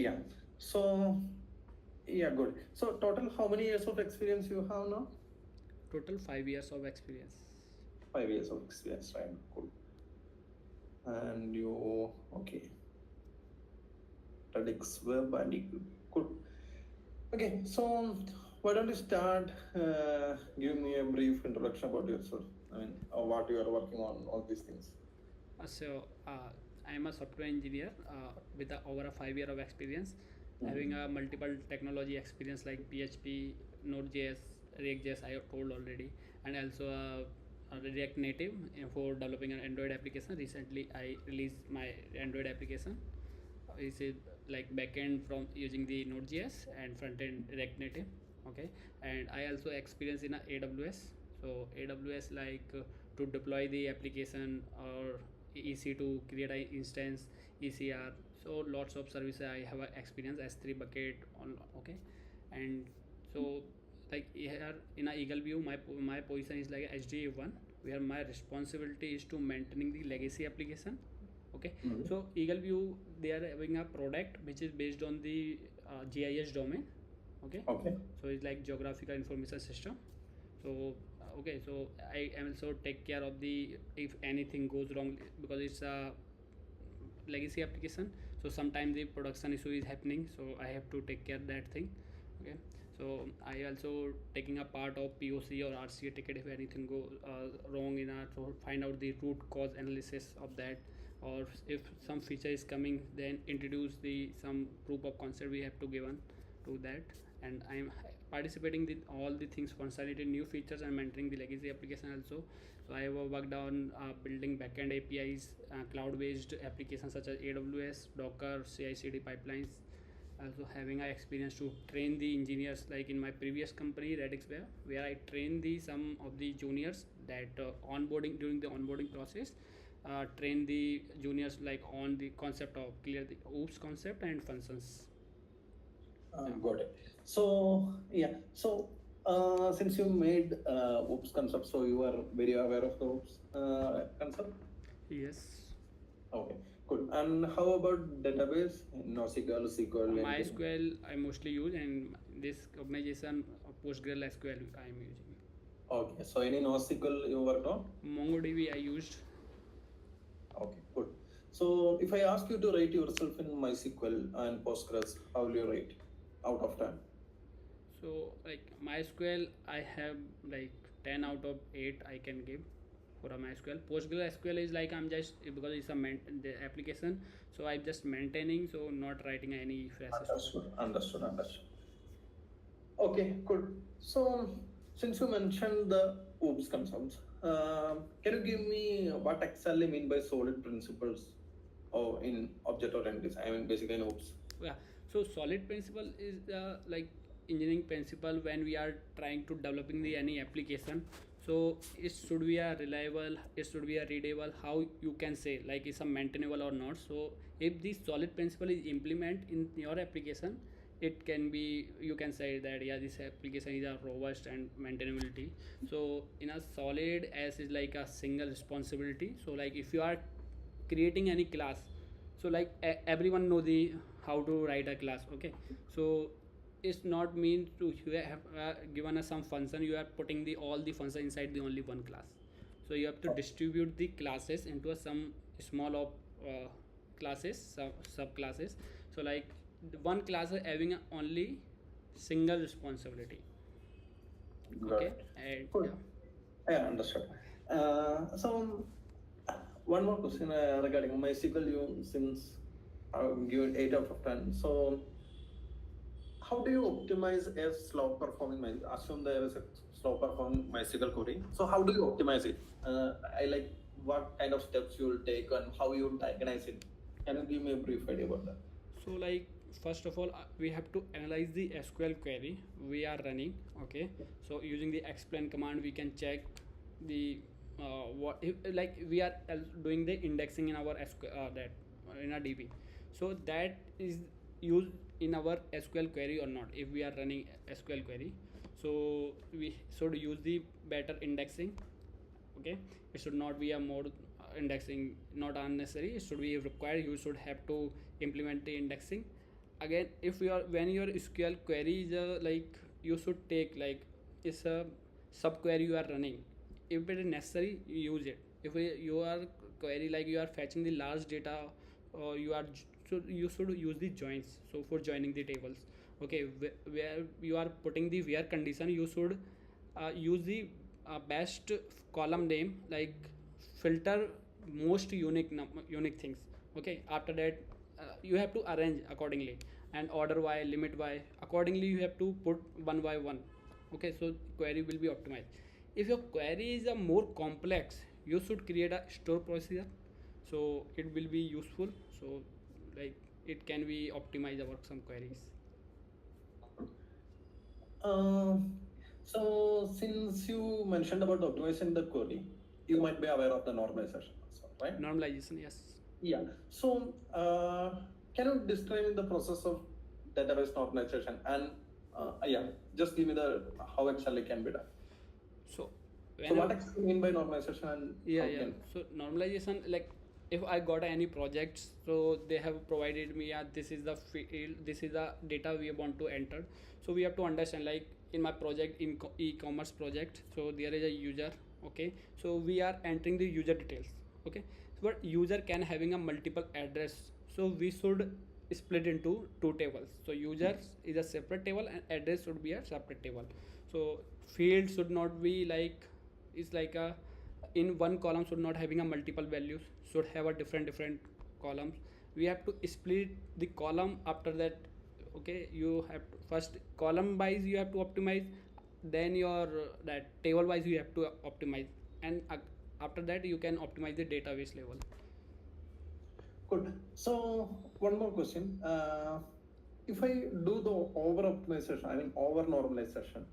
Yeah. So yeah, good. So total, how many years of experience you have now? Total 5 years of experience. 5 years of experience, right? Cool. And you okay? Radix web and good. Okay, so why don't you start? Give me a brief introduction about yourself. I mean, what you are working on, all these things. I am a software engineer with over a 5 year of experience, having a multiple technology experience like PHP, Node.js, React.js I have told already, and also a React Native for developing an Android application. Recently, I released my Android application. Is it like backend from using the Node.js and front end React Native? Okay, and I also experience in a AWS. So AWS to deploy the application or EC to create an instance, ECR. So lots of services I have a experience S3 bucket on. Okay, and so like here in a Eagle View, my position is like HDA1, where my responsibility is to maintaining the legacy application. Okay, so Eagle View, they are having a product which is based on the GIS domain. Okay, Okay. so it's like geographical information system. So okay, so I am also take care of the if anything goes wrong, because it's a legacy application, so sometimes the production issue is happening, so I have to take care of that thing. Okay, so I also taking a part of POC or RCA ticket if anything go wrong in our, so find out the root cause analysis of that, or if some feature is coming, then introduce the some proof of concept we have to given to that. And I'm participating in all the things concerning new features and mentoring the legacy application also. So I have worked on building backend APIs, cloud-based applications such as AWS, Docker, CI/CD pipelines. Also having a experience to train the engineers, like in my previous company Radix, where I train the some of the juniors that onboarding during the onboarding process, train the juniors like on the concept of clear the OOPS concept and functions. Got it. So yeah, so since you made OOPS concept, so you are very aware of the OOPS concept. Yes. Okay, good. And how about database? NoSQL, SQL, anything? MySQL I mostly use, and this organization PostgreSQL I am using. Okay, so any NoSQL you worked on? MongoDB I used. Okay, good. So if I ask you to rate yourself in MySQL and Postgres, how will you rate out of 10? So like MySQL, I have like 10 out of 8 I can give for a MySQL. PostgreSQL is like I'm just because it's the application, so I'm just maintaining, so not writing any fresh stuff. Understood. Okay, good. So since you mentioned the OOPS concepts, can you give me what exactly mean by solid principles or in object-oriented design? I mean, basically in OOPS. Yeah, so solid principle is the like engineering principle when we are trying to developing the any application. So it should be a reliable, it should be a readable, how you can say like it's a maintainable or not. So if this solid principle is implement in your application, it can be, you can say that yeah, this application is a robust and maintainability. So in a solid as is like a single responsibility. So like if you are creating any class, so like everyone know the how to write a class. Okay, so it's not mean to you have given us some function, you are putting the all the function inside the only one class. So you have to distribute the classes into some small of classes, sub classes. So like one class is having only single responsibility. Got Okay, it. and Good. Yeah, understood. So one more question regarding MySQL. You since I've given 8 out of 10. So how do you optimize a slow performing assume there is a slow performing MySQL query? So how do you optimize it? I like what kind of steps you will take and how you will diagnose it. Can you give me a brief idea about that? so like first of all we have to analyze the SQL query we are running. Okay, so using the explain command we can check the what if like we are doing the indexing in our SQL that in a DB, so that is used in our SQL query or not. If we are running SQL query, so we should use the better indexing. Okay, it should not be a more indexing not unnecessary, it should be required, you should have to implement the indexing. again, if you are when your SQL query is like, you should take like, it's a subquery you are running. If it is necessary, use it. If you are query like you are fetching the large data, or so you should use the joins, so for joining the tables. Okay, where you are putting the where condition, you should use the best column name, like filter most unique things. Okay, after that you have to arrange accordingly, and order by limit by accordingly you have to put one by one. Okay, so query will be optimized. If your query is a more complex, you should create a store procedure, so it will be useful. So like, it can be optimized about some queries. Uh, so since you mentioned about optimizing the query, you might be aware of the normalization also, right? Normalization, yes. Yeah. So can you describe the process of database normalization and yeah, just give me the how exactly can be done. So So what whenever, exactly mean by normalization and yeah, how yeah, can? so normalization, like, if I got any projects, so they have provided me, yeah, this is the field, this is the data we want to enter. So we have to understand, like, in my project, in e-commerce project, so there is a user. Okay, so we are entering the user details. Okay, but user can having a multiple address, so we should split into two tables. So users is a separate table and address should be a separate table. So field should not be like, it's like a, in one column should not having a multiple values, should have a different columns. We have to split the column. After that, okay, you have to first column wise you have to optimize, then your that table wise you have to optimize, and after that you can optimize the database level. Good. So one more question. If I do the over optimization, I mean over normalization,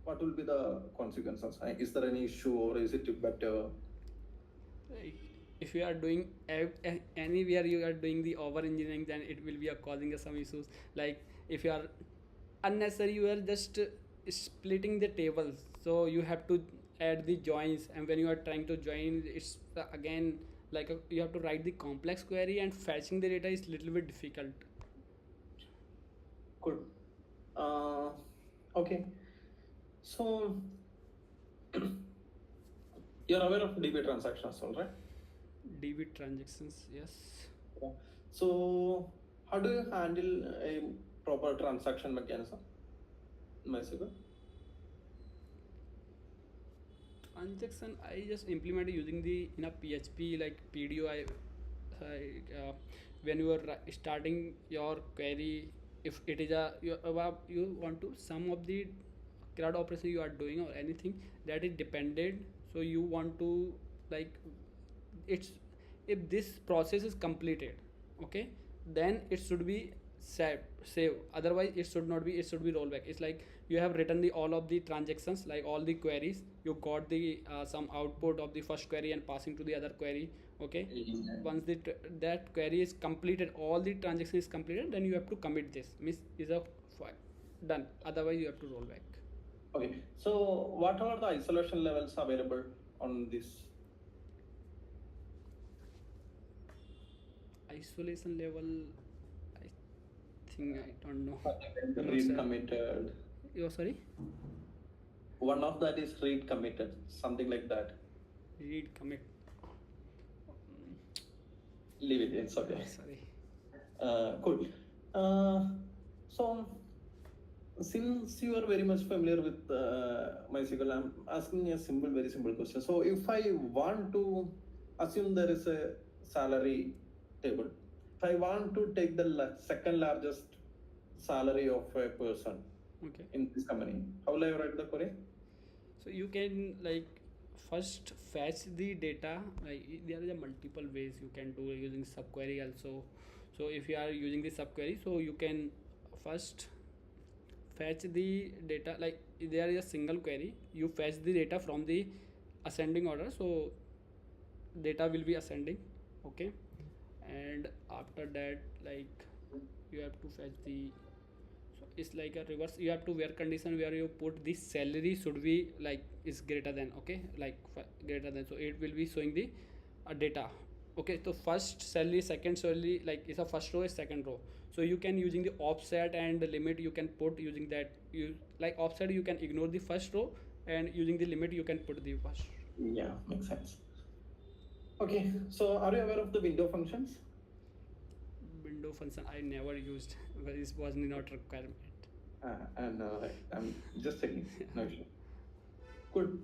what will be the consequences? Is there any issue or is it better? Like, if you are doing anywhere you are doing the over engineering, then it will be causing us some issues. Like, if you are unnecessary, you are just splitting the tables, so you have to add the joins, and when you are trying to join, it's again like you have to write the complex query, and fetching the data is little bit difficult. Good. Okay. So you're aware of DB transactions, all right? DB transactions, yes. Yeah. So how do you handle a proper transaction mechanism in MySQL? Transaction, I just implemented using the in a PHP like PDO. When you are starting your query, if it is a you want to some of the CRUD operation you are doing, or anything that is dependent, so you want to, like, it's, if this process is completed, okay, then it should be save, otherwise it should not be, it should be rollback. It's like you have written the all of the transactions, like all the queries, you got the some output of the first query and passing to the other query. Okay, once that query is completed, all the transaction is completed, then you have to commit this, miss is a done, otherwise you have to roll back. Okay. So what are the isolation levels available on this? Isolation level, I think, I don't know. Read committed. You're sorry? One of that is read committed, something like that. Read commit. Leave it. It's okay. Sorry. Cool. So since you are very much familiar with MySQL, I'm asking a very simple question. So if I want to assume there is a salary table, if I want to take the second largest salary of a person Okay. in this company, how will I write the query? So you can, like, first fetch the data. Like, there is a multiple ways you can do using subquery also. So if you are using the subquery, so you can first fetch the data, like there is a single query, you fetch the data from the ascending order, so data will be ascending. Okay, and after that, like, you have to fetch the, so it's like a reverse, you have to where condition where you put the salary should be like is greater than, okay, like greater than, so it will be showing the data. Okay, so first cell, second cell, like it's a first row is second row, so you can using the offset and the limit you can put using that. You like offset you can ignore the first row, and using the limit you can put the first. Yeah, makes sense. Okay, so are you aware of the window functions? Window function I never used because this was not requirement. And I'm just checking. No issue. Good.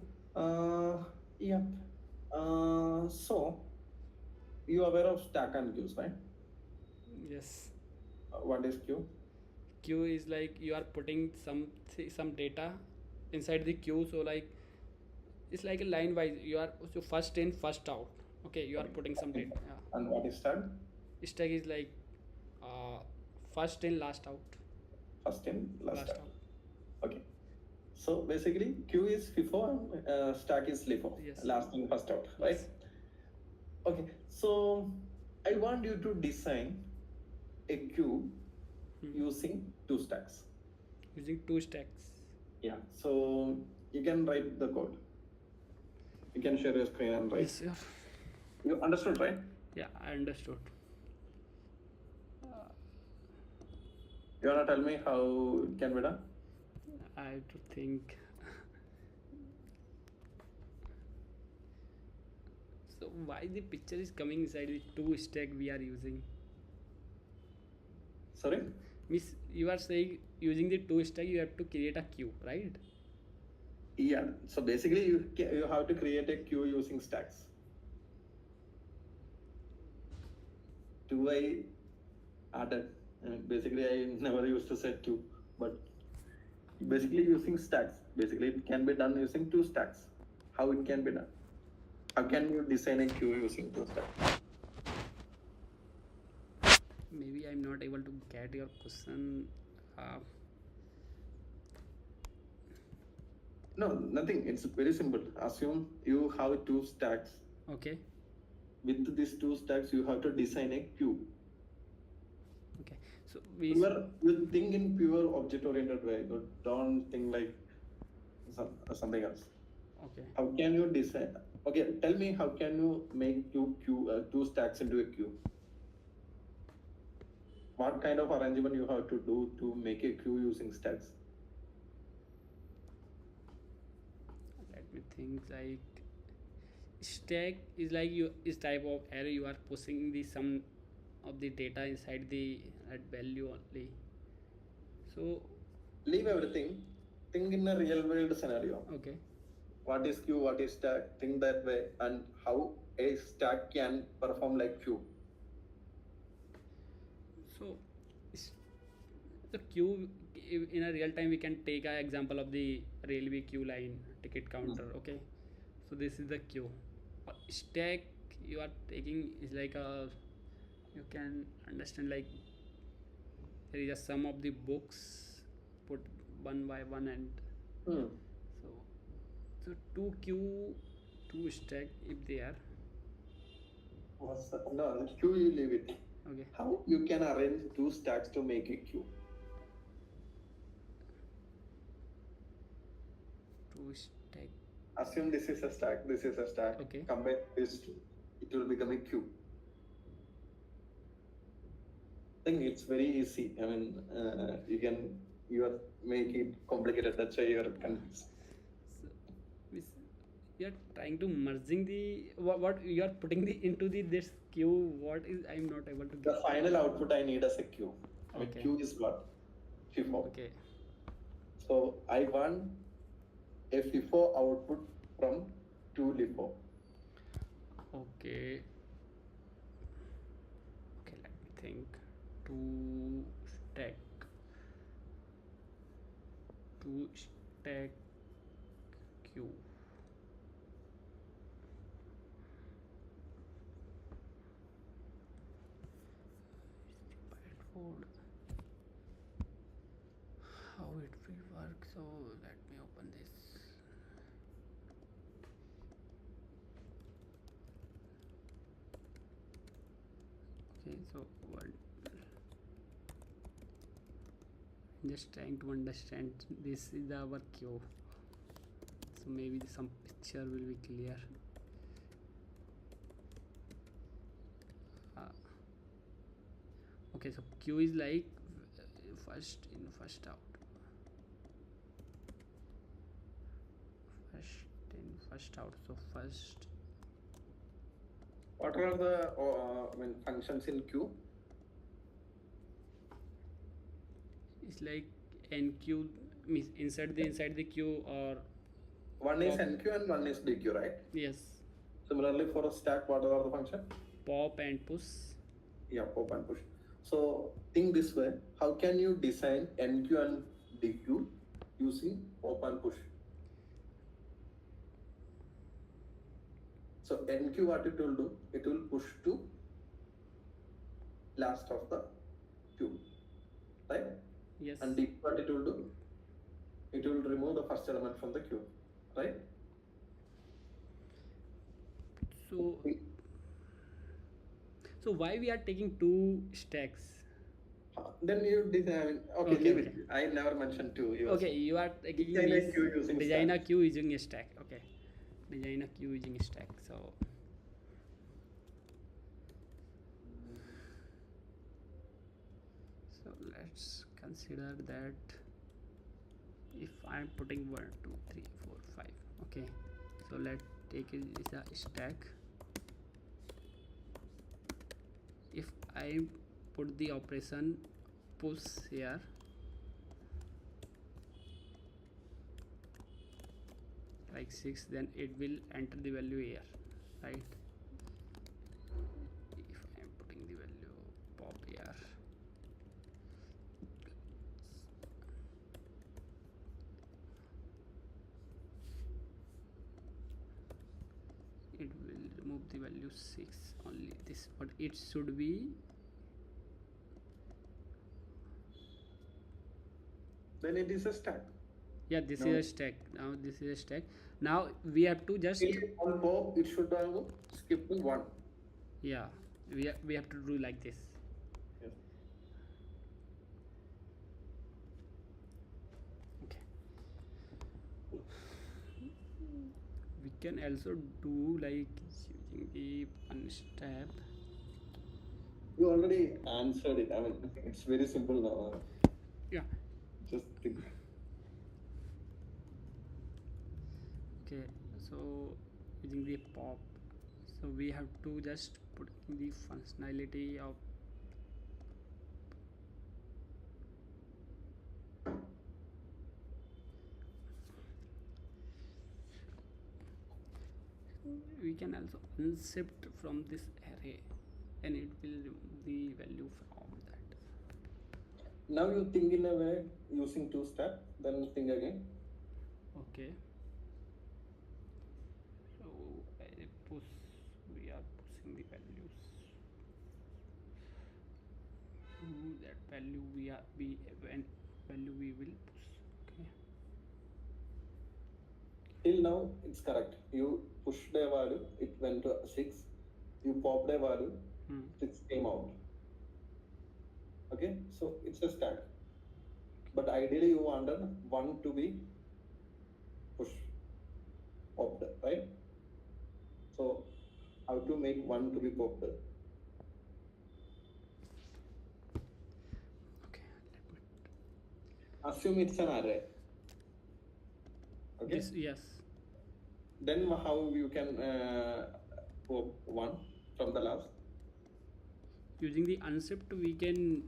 Yeah. So you are aware of stack and queues, right? Yes. What is queue? Queue is like you are putting some data inside the queue, so like it's like a line wise you are so first in first out. Okay, you are Okay. putting some data. Yeah. And what is stack? Stack is like uh, first in last out. First in, last Last out. out. Okay. So basically, queue is FIFO and stack is LIFO. Yes. Last in, first out, right? Yes. Okay. So I want you to design a queue using two stacks. Using two stacks. Yeah. So you can write the code. You can share your screen and write. Yes, sir. You understood, right? Yeah, I understood. You wanna tell me how it can be done? I have to think. So why the picture is coming inside the two stack we are using? Sorry? Miss, you are saying using the two stack you have to create a queue, right? Yeah. So basically, you have to create a queue using stacks. Two I added. Basically, I never used to set queue, but basically using stacks. Basically, it can be done using two stacks. How it can be done? How can you design a queue using two stacks? Maybe I'm not able to get your question. Uh, No, nothing. It's very simple. Assume you have two stacks. okay. With these two stacks, you have to design a queue. Okay. So we. You think in pure object-oriented way. You don't think like something else. Okay. How can you design? Okay, tell me how can you make two stacks into a queue? What kind of arrangement you have to do to make a queue using stacks? Let me think. Like stack is like you is type of array you are pushing the sum of the data inside the that value only. So Leave everything. Think in a real world scenario. okay. What is queue? What is stack? Think that way, and how a stack can perform like queue. So the queue in a real time we can take an example of the railway queue line ticket counter. Okay, so this is the queue. Stack you are taking is like a you can understand like there is a sum of the books put one by one and Hmm. so so two queue two stack if they are What's that? No, the queue you leave it. okay. How you can arrange two stacks to make a queue? Two stack. Assume this is a stack, this is a stack. Okay. Combine these two, it will become a queue. I think it's very easy. I mean, you are make it complicated. That's why you are confused. So we are trying to merging the what you are putting the into the this queue. What is I'm not able to The get. final output I need as a queue. I mean, Okay. queue is what? FIFO. Okay. So I want a FIFO output from two LIFO. Okay. Okay. Let me think. Two stack. Two stack queue. Code. How it will work? So let me open this. Okay. So what? Just trying to understand. This is our queue. So maybe some picture will be clear. Okay, so queue is like first in, first out. First in, first out. So first. What are the functions in queue? It's like enqueue means inside the queue, or One is pop. enqueue and one is dequeue, right? Yes. Similarly, for a stack, what are the function? Pop and push. Yeah, pop and push. So think this way: how can you design enqueue and dequeue using pop and push? So enqueue, what it will do? It will push to last of the queue, right? Yes. And dequeue, what it will do? It will remove the first element from the queue, right? So why we are taking two stacks? Then you design. Okay, Okay, leave okay. it. I never mentioned two. Okay, you are taking design a this queue using design a stack. queue using a stack. Okay, design a queue using a stack. So let's consider that if I'm putting 1 2 3 4 5. Okay, so let's take it is a stack. If I put the operation push here, like 6, then it will enter the value here, right? If I am putting the value pop here, it will remove the value 6 only this, but it should be. Then it is a stack. Yeah, this No. is a stack. Now this is a stack. Now we have to just, On pop, it should have skipped 1. yeah, we have to do like this. Yes. Okay, we can also do like using the one step. You already answered it. I mean, it's very simple now. Yeah. Just think. Okay, so using the pop, so we have to just put in the functionality of we can also unshift from this array, and it will remove the value from that. Now you think in a way using 2 step, then think again. Okay, so I push, we are pushing the values to that value when value we will push. Okay, Till now, it's correct. You pushed a value, it went to 6. You popped a value, 6 came out. Okay, so it's a stack. But ideally, you wanted 1 to be popped, right? So, how to make 1 to be popped? okay, let me Assume it's an array. Okay. this, yes. Then how you can pop 1 from the last? Using the unshift, we can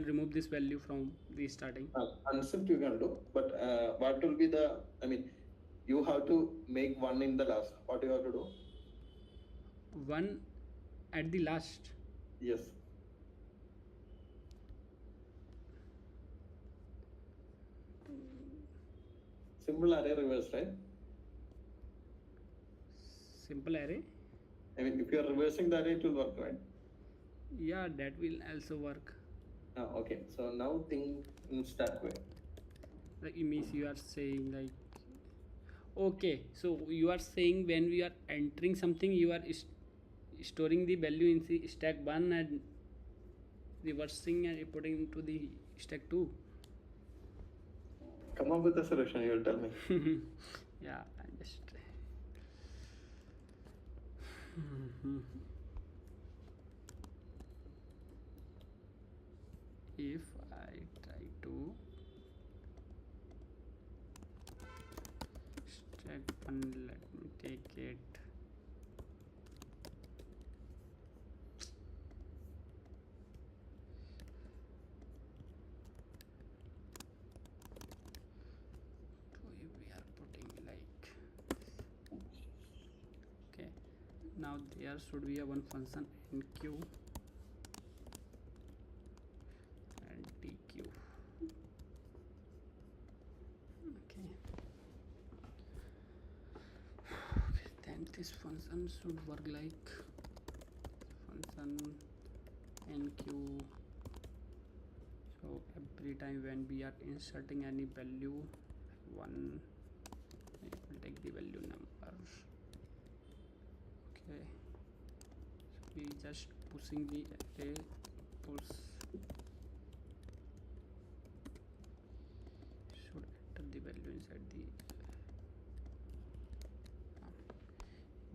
remove this value from the starting. Unshift you can do, but what will be the? I mean, you have to make 1 in the last. What you have to do? 1 at the last. Yes. Simple array reverse, right? Simple array. I mean, if you are reversing the array, it will work, right? Yeah, that will also work. Okay. So now think in stack way. Like it means you are saying like, okay, so you are saying when we are entering something, you are storing the value in the stack 1 and reversing and putting into the stack 2. Come up with a solution. You will tell me. Yeah, I'm just. if I try to stack one, let me take it. So if we are putting like, okay, now there should be a one function enq and tq. Okay, then this function should work like function enq. So every time when we are inserting any value, one, it will take the value number. Okay, so we just pushing the array, push should enter the value inside the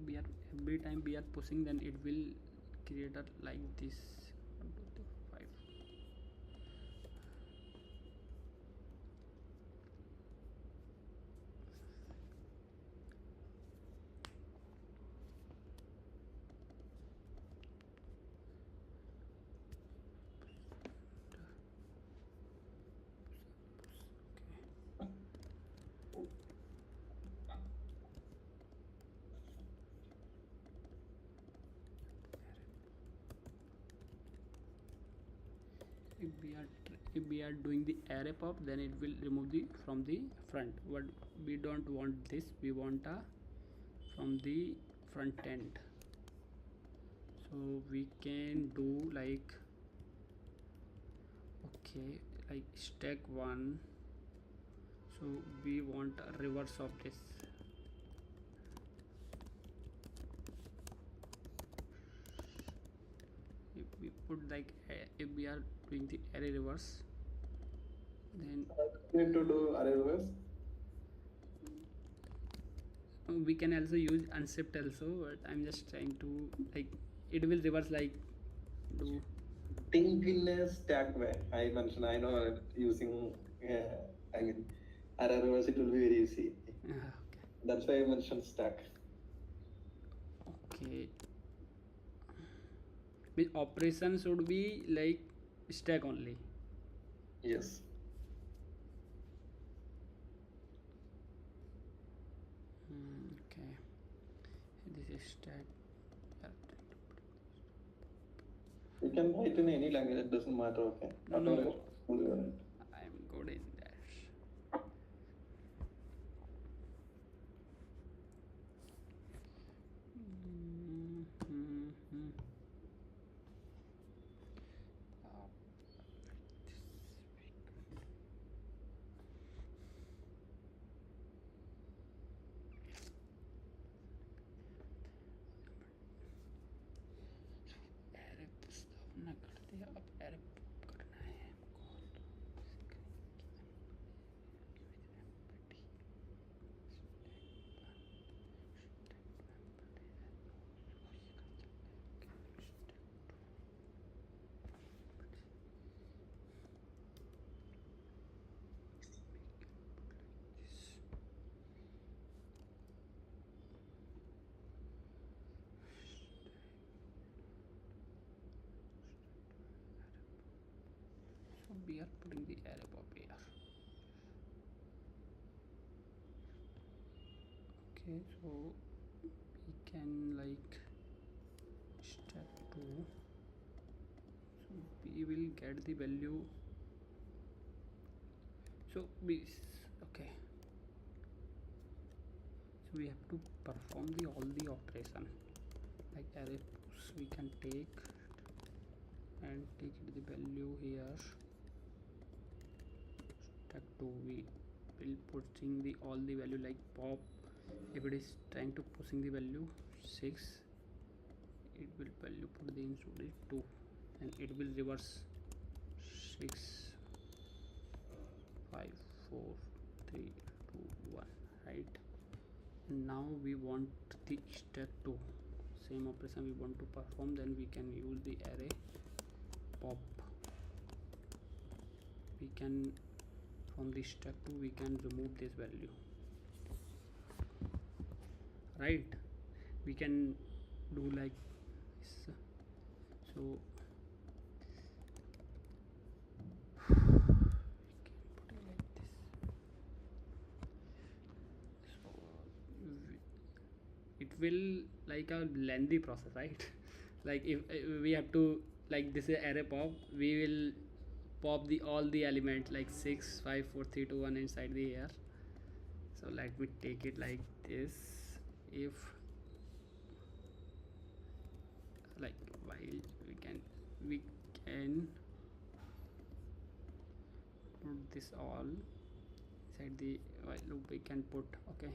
we are every time we are pushing, then it will create a like this 1 2 3 5. If we are doing the array pop, then it will remove the from the front. But we don't want this, we want a from the front end. So we can do like, okay, like stack one, so we want a reverse of this. If we put like if we are doing the array reverse, then You need to do array reverse. we can also use unshift also, but I'm just trying to like it will reverse like do. Think in a stack way. I mentioned, I know using, I mean, array reverse, it will be very easy. Okay. That's why I mentioned stack. Okay. With operation should be like stack only. Yes. Okay. This is stack. You can write in any language, it doesn't matter, okay? No. Whatever. I'm good in that. ना कर दिया, अब error करना है हमको। So we are putting the array pop here. Okay, so we can like step 2, so we will get the value. So we okay, so we have to perform the all the operation like array push. We can take and take the value here. Step 2, we will putting the all the value like pop. If it is trying to pushing the value 6, it will value put the inside 2, and it will reverse 6 5 4 3 2 1, right? And now we want the step 2 same operation we want to perform, then we can use the array pop. we can, from the stack 2 we can remove this value, right? We can do like this. So we can put it like this. So it will like a lengthy process, right? Like if we have to, like this is array pop, we will pop the all the elements like 6 5 4 3 2 1 inside the here. So let me take it like this. If like while we can put this all inside the while loop, we can put okay,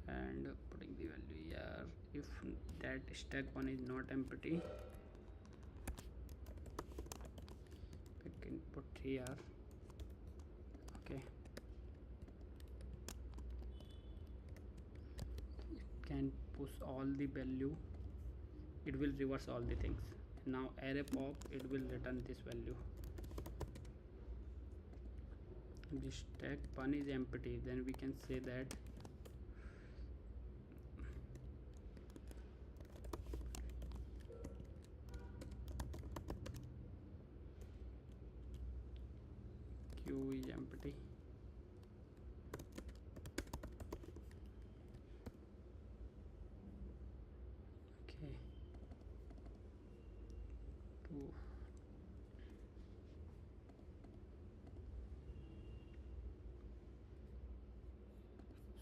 and putting the value here. If that stack 1 is not empty, we can put here, okay. You can push all the value, it will reverse all the things. Now array pop, it will return this value. This stack 1 is empty, then we can say that q is empty. Okay, 2.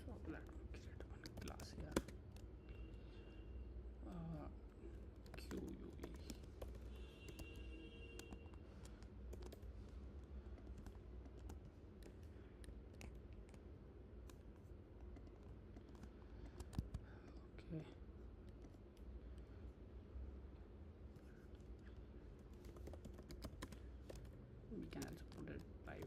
So let me create one class here, QUE. Okay, we can also put it private. We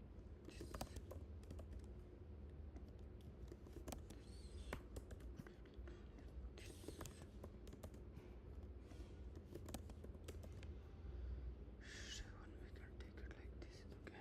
can take it like this, okay.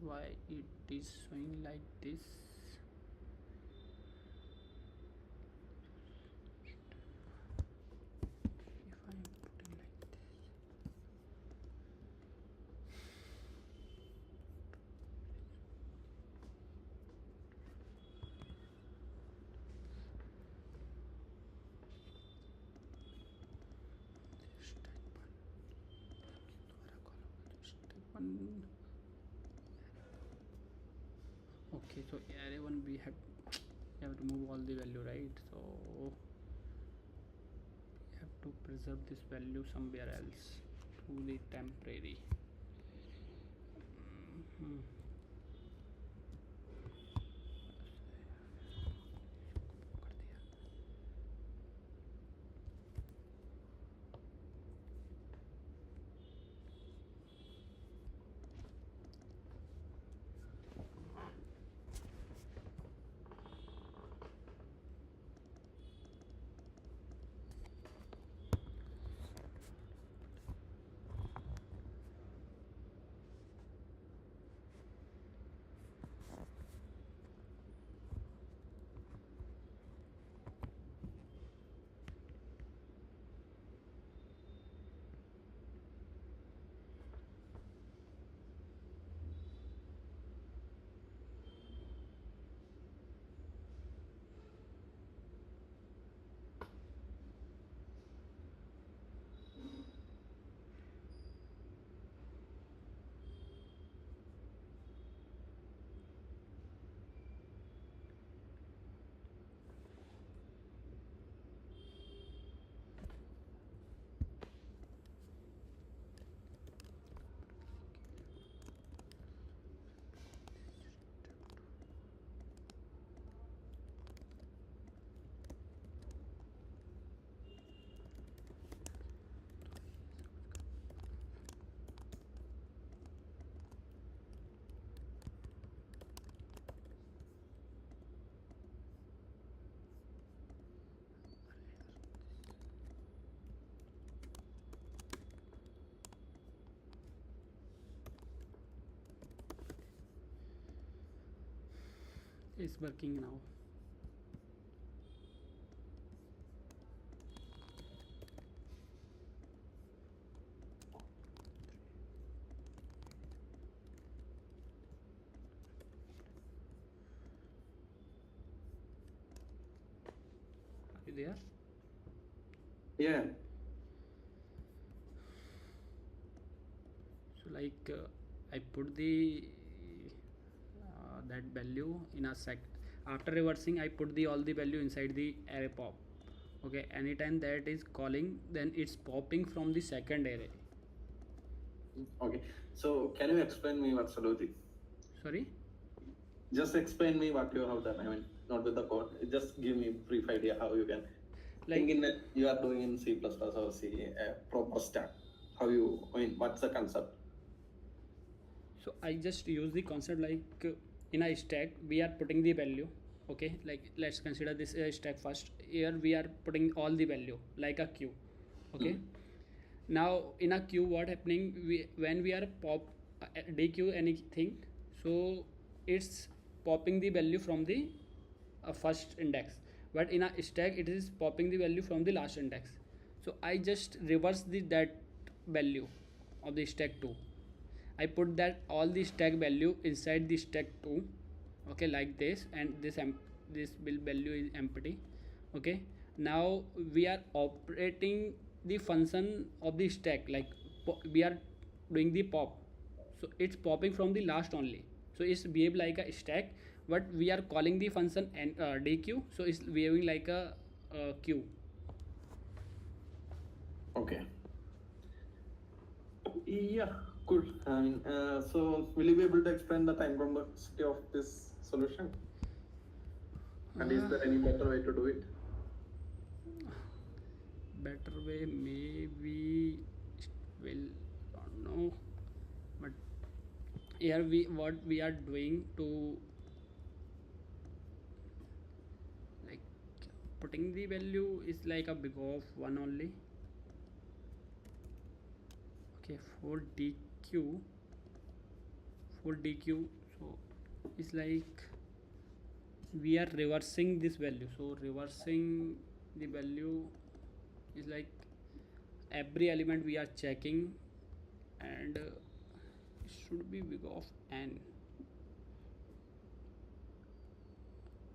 Why it is showing like this? If I am putting like this, step 1. Okay, so array 1 we have to remove all the value, right? So we have to preserve this value somewhere else to the temporary. It's working now. Are you there? Yeah. So like I put the that value in a sec. After reversing, I put the all the value inside the array pop. Okay, anytime that is calling, then it's popping from the second array. Okay. So can you explain me what's the logic? Sorry. Just explain me what you have done. I mean, not with the code. Just give me brief idea how you can Like think in that you are doing in C++ or C proper stack. How you? I mean, what's the concept? so I just use the concept like in a stack we are putting the value. Okay, like let's consider this stack first. Here we are putting all the value like a queue. Okay. Now in a queue what happening, when we are pop dequeue anything, so it's popping the value from the first index, but in a stack it is popping the value from the last index. So I just reverse that value of the stack 2. I put that all the stack value inside the stack 2. Okay, like this, and this value is empty. Okay, now we are operating the function of the stack, like we are doing the pop, so it's popping from the last only, so it's behave like a stack, but we are calling the function and dequeue, so it's behaving like a queue. Okay. Yeah, cool. I mean, so will you be able to explain the time complexity of this solution? And is there any better way to do it? Better way maybe will don't know, but here we what we are doing to like putting the value is like a big of one only. Okay, for dq so it's like we are reversing this value, so reversing the value is like every element we are checking, and it should be big of n,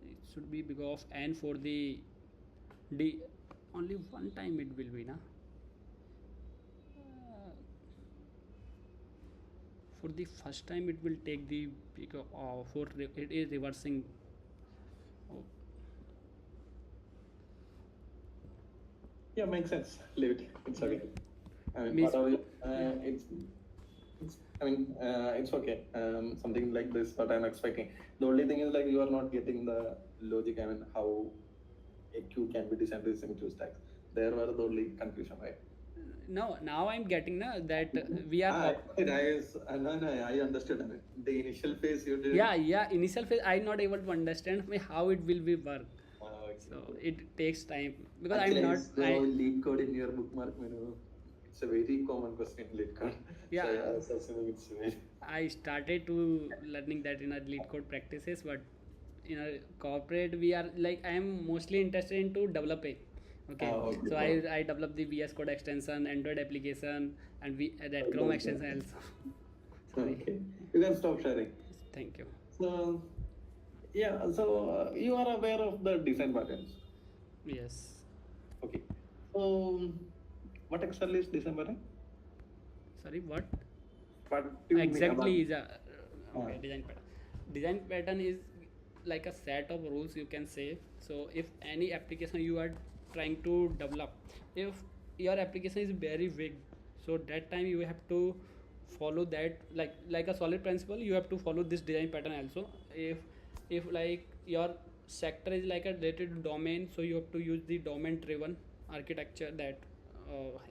it should be big of n for the d. Only one time it will be na. For the first time it will take the big for it is reversing. Oh, Yeah, makes sense. Leave it. It's okay. I mean, Means- whatever. It's. I mean, it's okay. Something like this, what I'm expecting. The only thing is like you are not getting the logic. I mean, how a queue can be decentralized in two stacks. There were the only confusion, right? now I'm getting na that we are No, I understood. I mean, the initial phase you did. yeah initial phase I'm not able to understand how it will be work, Okay. so it takes time because Actually, I'm I not saw lead code in your bookmark menu. It's a very common question in lead code. Yeah. So I was assuming it's very. I started to learning that in a lead code practices, but in a corporate we are like I am mostly interested into developing. Okay, Okay. so I develop the VS Code extension, Android application, and that Chrome Okay. extension also. Sorry. Okay. You can stop sharing. Thank you. So, yeah, so you are aware of the design patterns. Yes. Okay. So, what exactly is design pattern? Sorry, what? What do you mean Exactly about- is a okay design pattern. Design pattern is like a set of rules you can say. So if any application you are trying to develop, if your application is very big, so that time you have to follow that like a solid principle, you have to follow this design pattern also. If like your sector is like a related to domain, so you have to use the domain driven architecture, that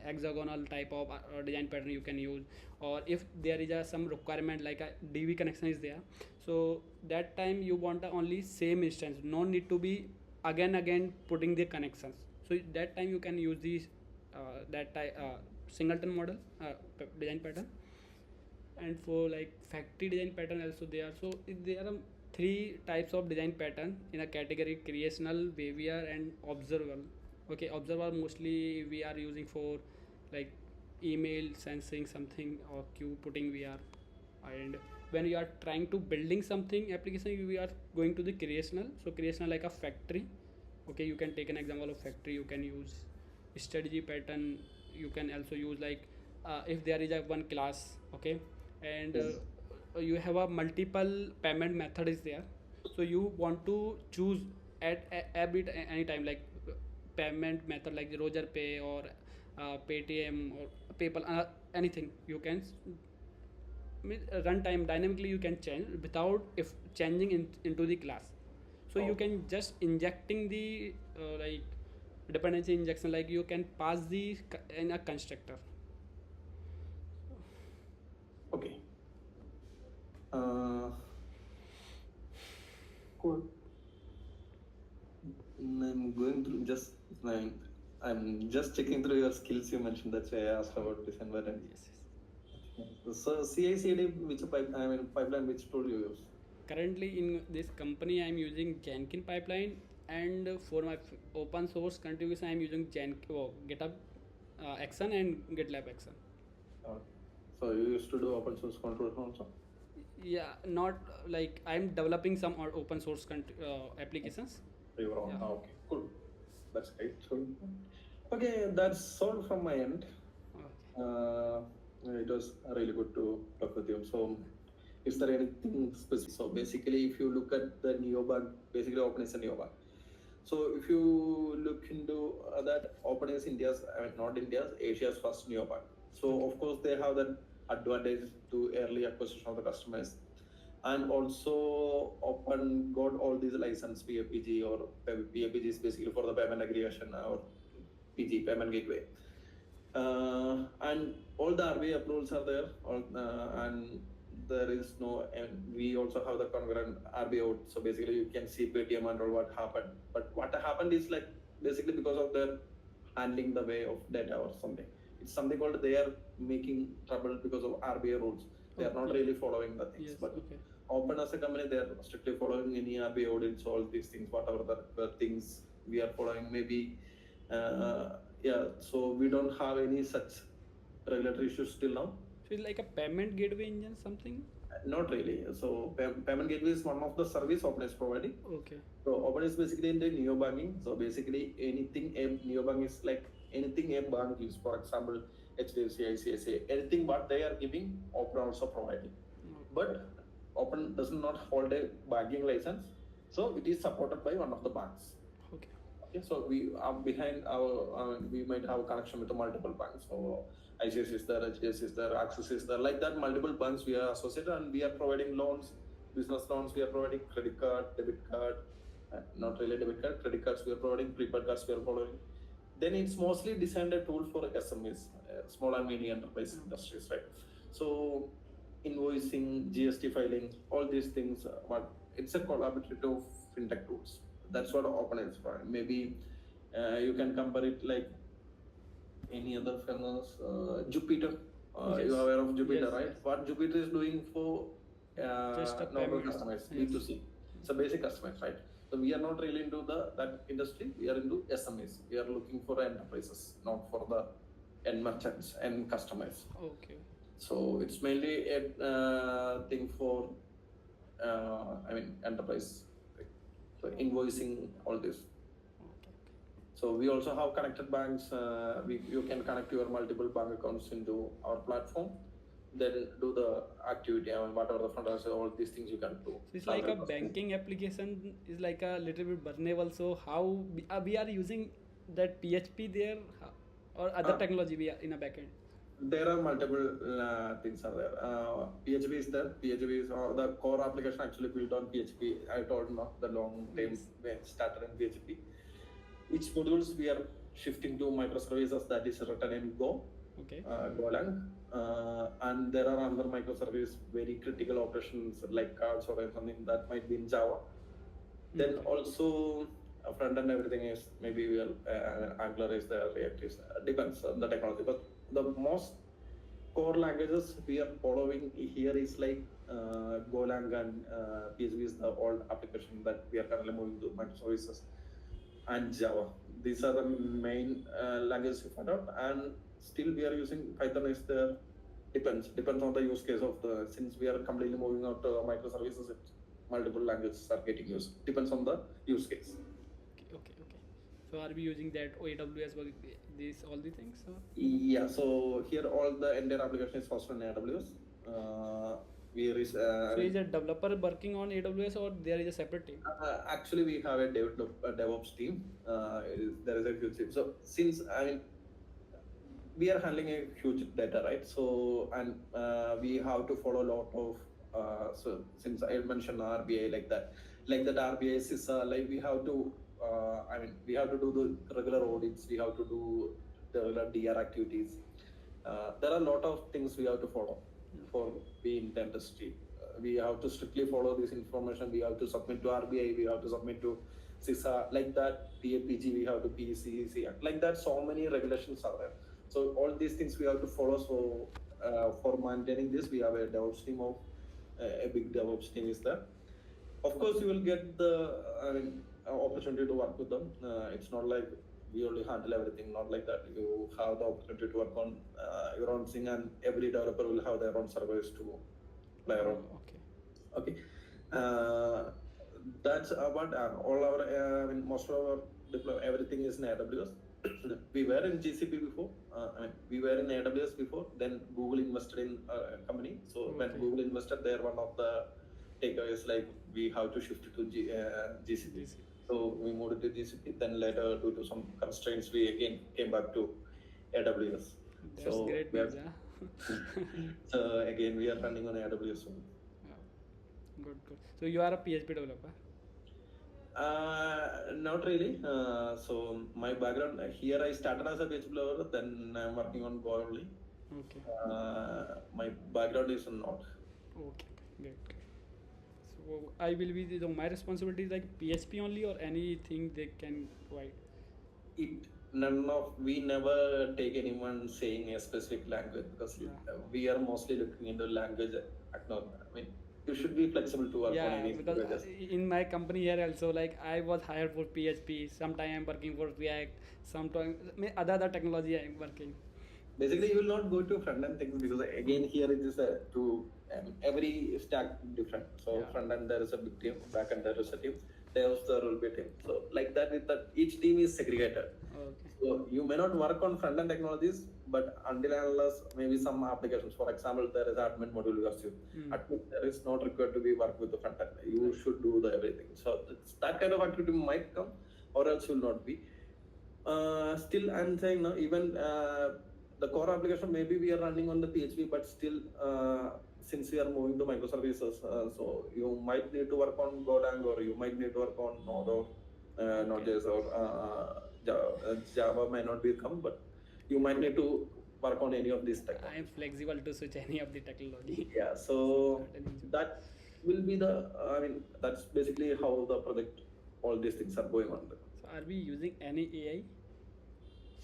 hexagonal type of design pattern you can use. Or if there is some requirement like a dv connection is there, so that time you want only same instance, no need to be again putting the connections, so that time you can use these that type singleton model design pattern. And for like factory design pattern also there, so they are three types of design pattern in a category: creational, behavior, and observable. Okay, observable mostly we are using for like email sensing something or queue putting we are, and when we are trying to building something application we are going to the creational. So creational like a factory. Okay, you can take an example of factory. You can use strategy pattern. You can also use like if there is a one class, okay, and Yes. you have a multiple payment method is there, so you want to choose at any time like payment method like Roger Pay or Paytm or PayPal, anything you can runtime dynamically you can change without if changing into the class. So you Okay. can just injecting the like dependency injection, like you can pass the in a constructor. Okay. Uh, cool. I'm going through just I'm, I'm just checking through your skills you mentioned. That's why I asked about this environment. Yes, yes. So CI/CD, which pipeline, which tool you use? Currently in this company I'm using Jenkins pipeline, and for my open source contribution I'm using GitHub Action and GitLab Action. Okay. So you used to do open source control also? Yeah, not like I'm developing some open source applications. Your own. Yeah. Okay, cool. That's great. So, okay, that's all from my end. Okay. Uh, it was really good to talk with you. So, is there anything specific? So, basically, if you look at the neobug, basically, Open is a neobug. So, if you look into that, Open is India's, I mean, not India's, Asia's first neobug. So, of course, they have that advantage to early acquisition of the customers. And also Open got all these license PAPG, or PAPG is basically for the payment aggregation, or PG, payment gateway. And all the RBI approvals are there, and there is no, and we also have the concurrent RBI out. So basically, you can see Paytm and all what happened. But what happened is like basically because of their handling the way of data or something. It's something called they are making trouble because of RBI rules. They are not Okay. really following the things. Yes. But Okay. Open as a company, they are strictly following any RBI audits, all these things, whatever the things we are following. Maybe yeah, so we don't have any such regulatory issues till now. So it's like a payment gateway engine something. Not really. So payment gateway is one of the service Open is providing. Okay. So Open is basically in the neobanking. So basically anything a neobank is like anything a bank gives. For example, HDFC, ICICI, anything what they are giving, Open also providing. But Open does not hold a banking license, so it is supported by one of the banks. Okay. Okay, so we are behind our, we might have a connection with the multiple banks. So ICICI is there, HDFC is there, Axis is there, like that multiple banks we are associated, and we are providing loans, business loans, we are providing credit card, debit card, not really debit card, credit cards we are providing, prepaid cards we are providing. Then it's mostly designed a tool for SMEs, small and medium enterprise industries, right? So invoicing, GST filing, all these things, but it's a collaborative fintech tools. That's what Open is for. Maybe you can compare it like any other famous Jupyter. Yes. You are aware of Jupyter, Yes, right? yes. What Jupyter is doing for Just a normal payment. customers, Yes. B2C. It's a basic customers, right? So we are not really into that industry. We are into SMEs. We are looking for enterprises, not for the end merchants and customers. Okay. So it's mainly a thing for, I mean, enterprise. So invoicing, all this. Okay. So we also have connected banks. You can connect your multiple bank accounts into our platform. Then do the activity, I mean, whatever the front end, all these things you can do. So it's like a banking application is like a little bit vulnerable. So how we are using that PHP there, or other technology we are in a backend? There are multiple things are there. PHP is there. PHP is, or the core application actually built on PHP. I told you the long time started in PHP. Which modules we are shifting to microservices that is written in Go, Okay. Golang, and there are other microservices, very critical operations like cards or something that might be in Java. Then also front end everything is maybe we are, Angular is there, React is there. Depends on the technology, but the most core languages we are following here is like Golang and PHP is the old application that we are currently moving to microservices, and Java. These are the main languages we find out, and still we are using Python is the depends on the use case of the, since we are completely moving out to microservices, multiple languages are getting used. Depends on the use case. Okay. So are we using that AWS for these all the things? Or? Yeah. So here all the entire application is hosted on AWS. So is a developer working on AWS or there is a separate team? Actually, we have a DevOps team. There is a huge team. So since I mean we are handling a huge data, right? So and we have to follow a lot of so since I mentioned RBI like that RBI CISA, like we have to I mean we have to do the regular audits, we have to do the regular DR activities. There are a lot of things we have to follow for being in the industry. We have to strictly follow this information. We have to submit to RBI. We have to submit to CISA, like that. PAPG, we have to PCC, like that. So many regulations are there. So all these things we have to follow. So for maintaining this, we have a DevOps team of a big DevOps team is there. Of course, you will get the opportunity to work with them. It's not like we only handle everything. Not like that. You have the opportunity to work on your own thing, and every developer will have their own servers to play around. Okay. That's about all our. Most of our everything is in AWS. We were in GCP before. We were in AWS before. Then Google invested in a company. So when Google invested, they're one of the takeaways, like we have to shift to GCP. So we moved to GCP. Then later, due to some constraints, we again came back to AWS. That's great news, So again, we are running on AWS. Good. So you are a PHP developer? Not really. So my background here, I started as a PHP developer. Then I'm working on Go only. Okay. My background is in Node. Okay, great. So I will be my responsibility is like PHP only or anything they can provide. We never take anyone saying a specific language because we are mostly looking into language. You should be flexible to work on any because in my company here also, like I was hired for PHP. Sometimes I'm working for React. Sometimes other technology I'm working. Basically, you will not go to front end things because again here it is every stack different. So front end there is a big team, back end there is a team. DevOps there will be a team. So like that, with that each team is segregated. So you may not work on front end technologies, but until unless maybe some applications, for example, there is admin module you assume. Admin there is not required to be work with the front end. You should do the everything. So that kind of activity might come, or else will not be. Still, I'm saying now even the core application maybe we are running on the PHP, but still since we are moving to microservices, so you might need to work on Golang, or you might need to work on Node or Node.js or Java may not become, but you might need to work on any of these technologies. I am flexible to switch any of the technology. Yeah, so that will be the, that's basically how the project, all these things are going on. So are we using any AI?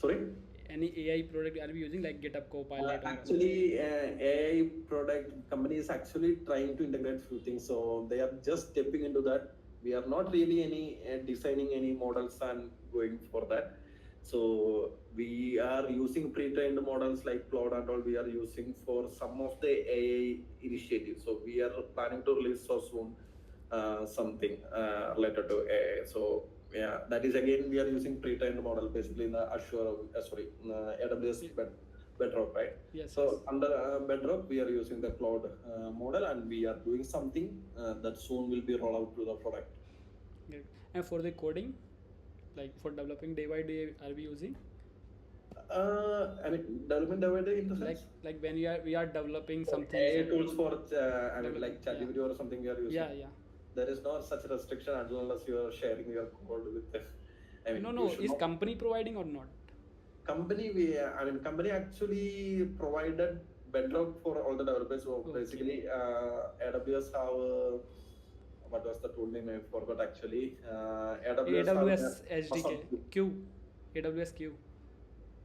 Sorry? Any AI product are we using, like GitHub Copilot? Actually, AI product company is actually trying to integrate few things, so they are just stepping into that. We are not really designing any models and going for that. So we are using pre-trained models like Claude and all. We are using for some of the AI initiatives. So we are planning to release so soon something related to AI. So yeah, that is again we are using pre-trained model basically in the AWS Bedrock, right? Yes. So under Bedrock we are using the Cloud model, and we are doing something that soon will be rolled out to the product. Great. And for the coding, like for developing day by day, are we using? Development day by day in the sense? Like when we are developing something. AI tools for like ChatGPT or something we are using. Yeah. There is no such restriction unless you are sharing your code with them. No. Is company providing or not? Company company actually provided Bedrock for all the developers. So basically, AWS have what was the tool name? I forgot actually. AWS SDK Q. AWS Q.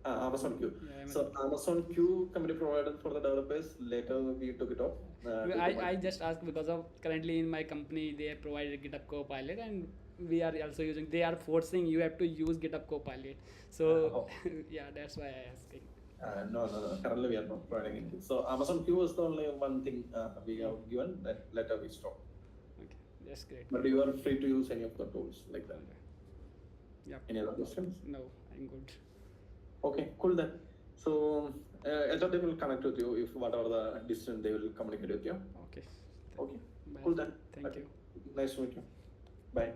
Amazon Q. So Amazon Q company provided for the developers. Later we took it off. I just asked because of currently in my company they have provided GitHub Copilot, and we are also using. They are forcing you have to use GitHub Copilot. So Oh. yeah, that's why I asking. No. Currently, we are not providing anything. So Amazon Q is the only one thing we have given. That later we stop. Okay, that's great. But you are free to use any of the tools like that. Okay. Yeah. Any other questions? No, I'm good. Okay, cool then. So HRD will connect with you if whatever the decision they will communicate with you. Okay. Okay, Bye. cool then. Thank Okay. you. Nice to meet you. Bye.